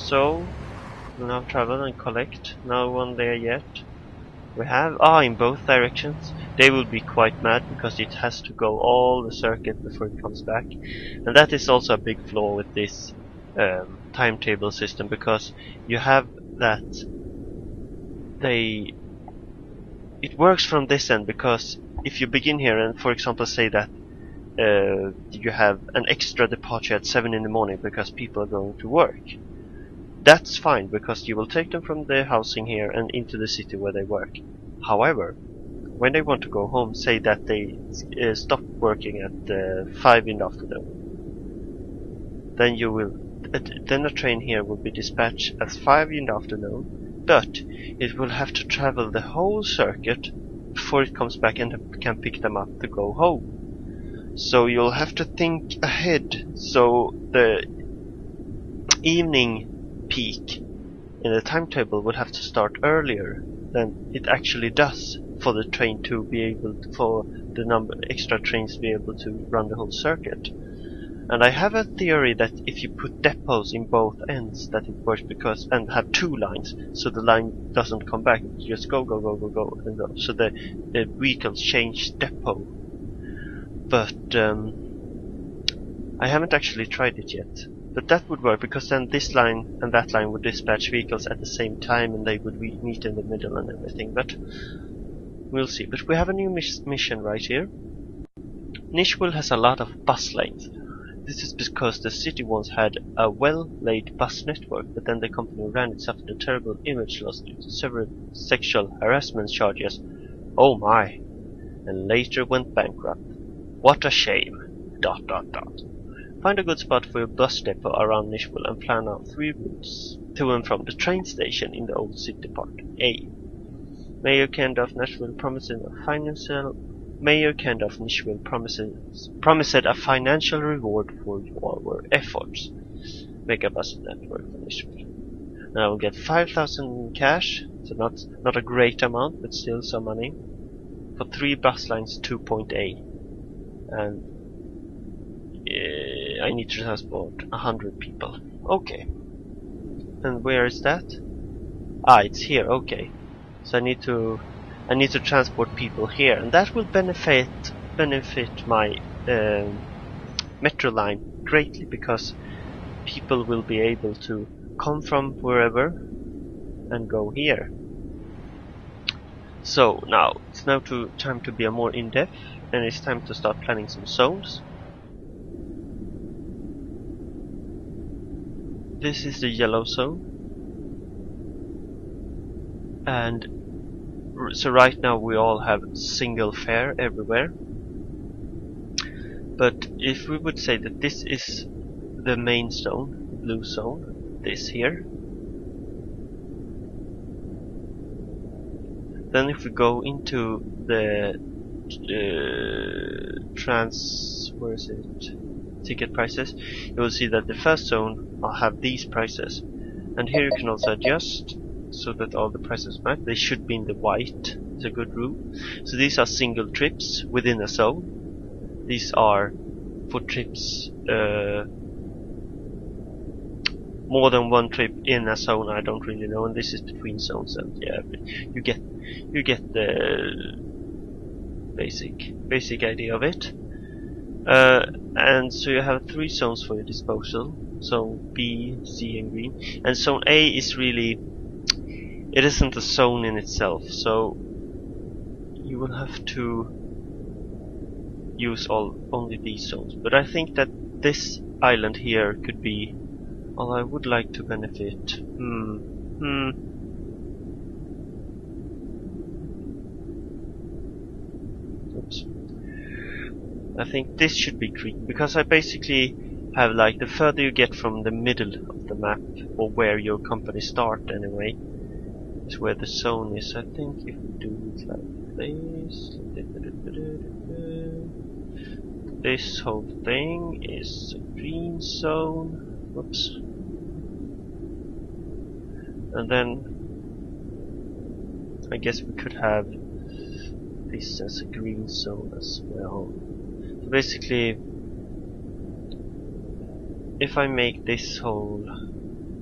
So we'll now travel and collect. No one there yet. We have in both directions. They will be quite mad because it has to go all the circuit before it comes back, and that is also a big flaw with this timetable system, because you have that it works from this end, because if you begin here and for example say that you have an extra departure at 7 in the morning because people are going to work, that's fine because you will take them from their housing here and into the city where they work. However, when they want to go home, say that they stop working at 5 in the afternoon, then then a train here will be dispatched at 5 in the afternoon, but it will have to travel the whole circuit before it comes back and can pick them up to go home. So you'll have to think ahead, so the evening peak in the timetable would have to start earlier than it actually does for the train to be able to, for the number extra trains to be able to run the whole circuit. And I have a theory that if you put depots in both ends, that it works, because and have two lines, so the line doesn't come back, you just go and go, so the vehicles change depot. But I haven't actually tried it yet. But that would work, because then this line and that line would dispatch vehicles at the same time and they would meet in the middle and everything. But we'll see. But we have a new mission right here. Nishville has a lot of bus lanes. This is because the city once had a well-laid bus network, but then the company ran it suffered a terrible image loss due to several sexual harassment charges. Oh my! And later went bankrupt. What a shame. ... Find a good spot for your bus depot around Nishville and plan out 3 routes to and from the train station in the old city part. A. Mayor Kendall Nashville promised a financial reward for your efforts. Make a bus network for Nashville. And I will get 5,000 cash, so not a great amount, but still some money, for 3 bus lines to point A. And I need to transport 100 people. Okay. And where is that? It's here. Okay. So I need to transport people here, and that will benefit my metro line greatly, because people will be able to come from wherever and go here. So now it's time to be more in-depth, and it's time to start planning some zones. This is the yellow zone, and so right now we all have single fare everywhere. But if we would say that this is the main zone, blue zone, this here, then if we go into the ticket prices, you will see that the first zone will have these prices, and here you can also adjust so that all the prices match. They should be in the white. It's a good rule. So these are single trips within a zone. These are for trips more than one trip in a zone. I don't really know, and this is between zones, and yeah, you get the basic idea of it. And so you have 3 zones for your disposal: zone B, C, and green. And zone A is really, it isn't a zone in itself, so you will have to use only these zones. But I think that this island here could be, well, I would like to benefit. Oops. I think this should be green, because I basically have, like, the further you get from the middle of the map, or where your company start anyway, is where the zone is. I think if we do it like this whole thing is a green zone. Whoops. And then I guess we could have this as a green zone as well. So basically, if I make this whole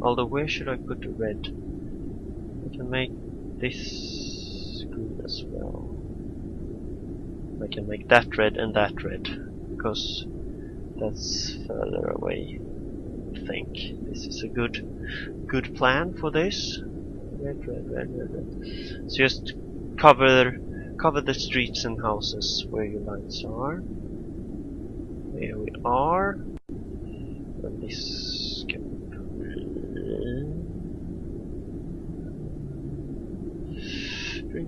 Although, where should I put the red? I can make this green as well. I can make that red and that red, because that's further away. I think this is a good plan for this. Red, red, red, red, red. So just cover the streets and houses where your lights are. There we are. And this can be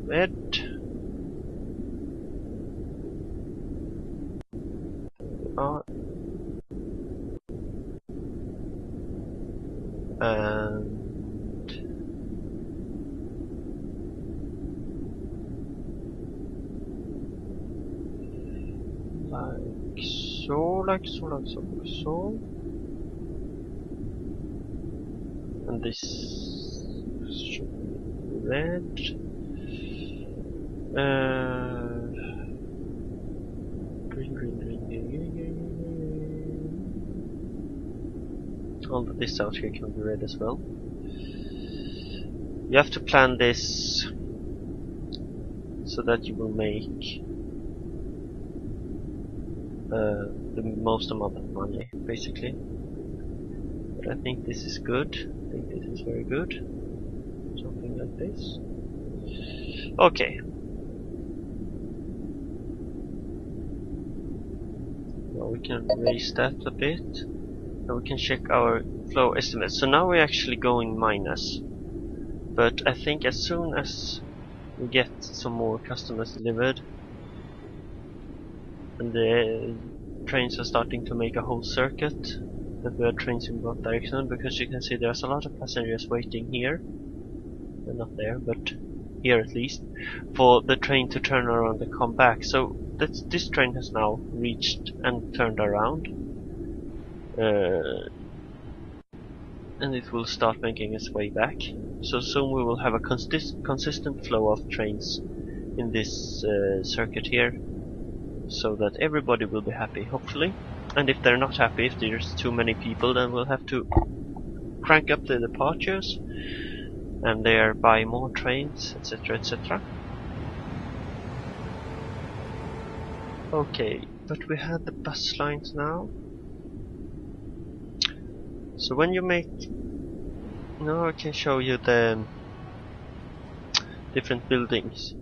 red. And like so. And this should be red. Green. All of this out here can be red as well. You have to plan this so that you will make the most amount of money, basically. But I think this is good. I think this is very good. Something like this. Okay. Well, we can raise that a bit. And we can check our flow estimate. So now we're actually going minus. But I think as soon as we get some more customers delivered, and the trains are starting to make a whole circuit, that we are trains in both directions, because you can see there's a lot of passengers waiting here. They're not there, but here at least, for the train to turn around and come back. So this train has now reached and turned around. And it will start making its way back. So soon we will have a consistent flow of trains in this circuit here, so that everybody will be happy, hopefully. And if they're not happy, if there's too many people, then we'll have to crank up the departures and thereby more trains, etc, etc. Okay, but we had the bus lines now. So when you make... Now I can show you the different buildings.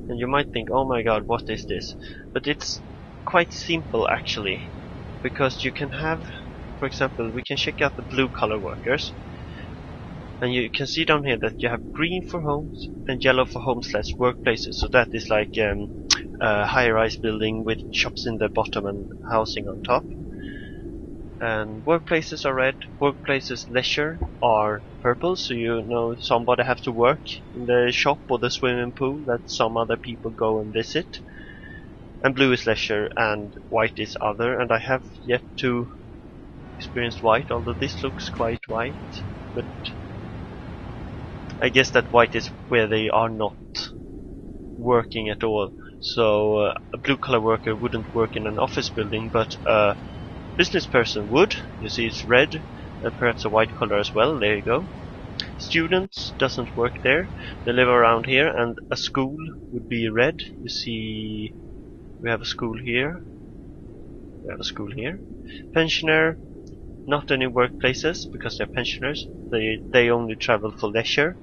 And you might think, oh my god, what is this? But it's quite simple actually. Because you can have, for example, we can check out the blue collar workers. And you can see down here that you have green for homes and yellow for homes/workplaces. So that is like a high-rise building with shops in the bottom and housing on top. And workplaces are red, workplaces leisure are purple, so you know somebody have to work in the shop or the swimming pool that some other people go and visit. And blue is leisure and white is other, and I have yet to experience white, although this looks quite white, but I guess that white is where they are not working at all. So a blue collar worker wouldn't work in an office building, but business person would. You see it's red and perhaps a white color as well. There you go. Students doesn't work there. They live around here, and a school would be red. You see we have a school here. We have a school here. Pensioner, not any workplaces because they're pensioners. They only travel for leisure.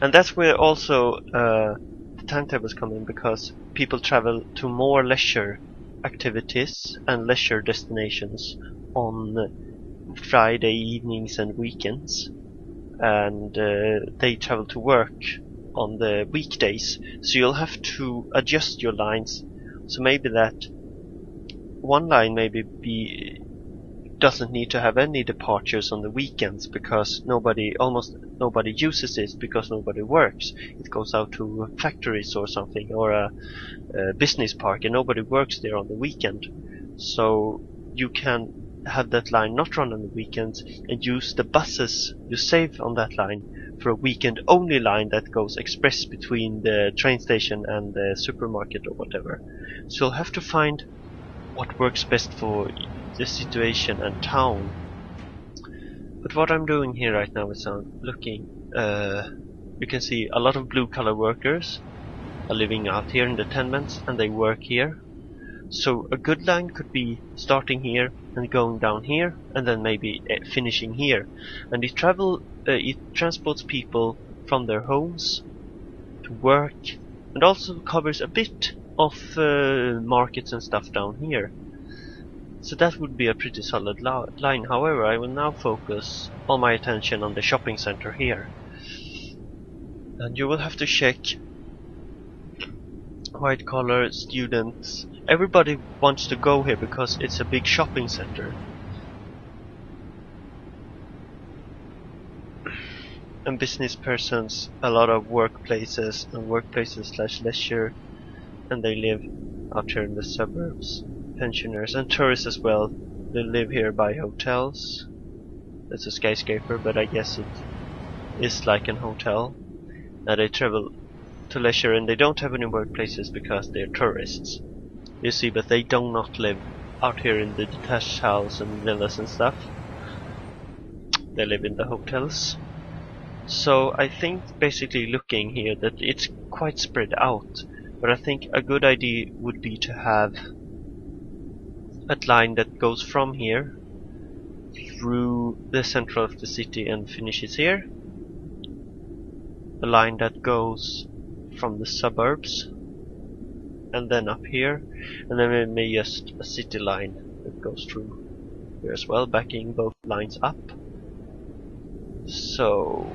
And that's where also the timetables come in, because people travel to more leisure activities and leisure destinations on Friday evenings and weekends, and they travel to work on the weekdays, so you'll have to adjust your lines. So maybe that one line doesn't need to have any departures on the weekends, because almost nobody uses it, because nobody works. It goes out to factories or something, or a business park, and nobody works there on the weekend. So you can have that line not run on the weekends and use the buses you save on that line for a weekend only line that goes express between the train station and the supermarket or whatever. So you'll have to find what works best for the situation and town. But what I'm doing here right now is I'm looking. You can see a lot of blue collar workers are living out here in the tenements, and they work here. So a good line could be starting here and going down here, and then maybe finishing here. And it transports people from their homes to work, and also covers a bit of markets and stuff down here. So that would be a pretty solid line. However, I will now focus all my attention on the shopping center here. And you will have to check white collar students. Everybody wants to go here because it's a big shopping center. And business persons, a lot of workplaces and workplaces/leisure, and they live out here in the suburbs. Pensioners and tourists as well. They live here by hotels. It's a skyscraper, but I guess it is like an hotel. And they travel to leisure, and they don't have any workplaces because they're tourists. You see, but they do not live out here in the detached house and villas and stuff. They live in the hotels. So I think basically looking here that it's quite spread out. But I think a good idea would be to have a line that goes from here through the center of the city and finishes here. A line that goes from the suburbs and then up here, and then maybe just a city line that goes through here as well, backing both lines up. So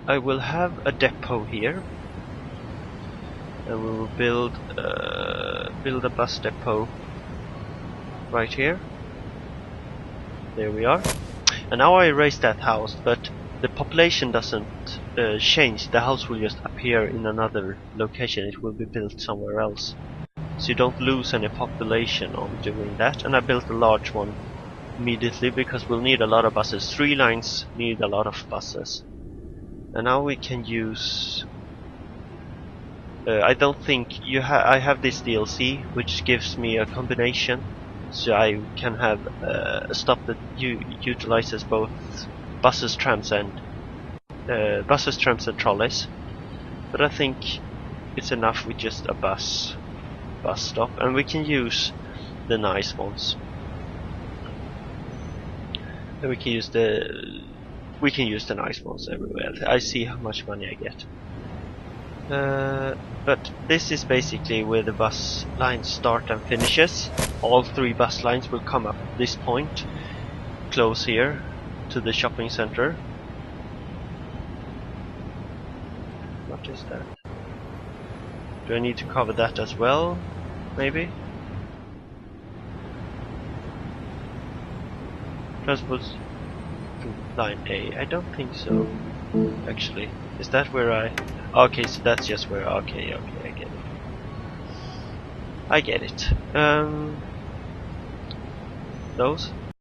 I will have a depot here, and we will build a bus depot right here. There we are. And now I erased that house, but the population doesn't change. The house will just appear in another location. It will be built somewhere else. So you don't lose any population on doing that. And I built a large one immediately because we'll need a lot of buses. 3 lines need a lot of buses. And now we can use... I don't think I have this DLC which gives me a combination. So I can have a stop that utilizes both buses, trams, and trolleys. But I think it's enough with just a bus stop, and we can use the nice ones. And we can use the nice ones everywhere. I see how much money I get. But this is basically where the bus lines start and finishes. All 3 bus lines will come up at this point, close here to the shopping center. What is that? Do I need to cover that as well? Maybe? Transport to line A. I don't think so, actually. Is that where I... Okay, so that's just where... Okay, I get it. Those?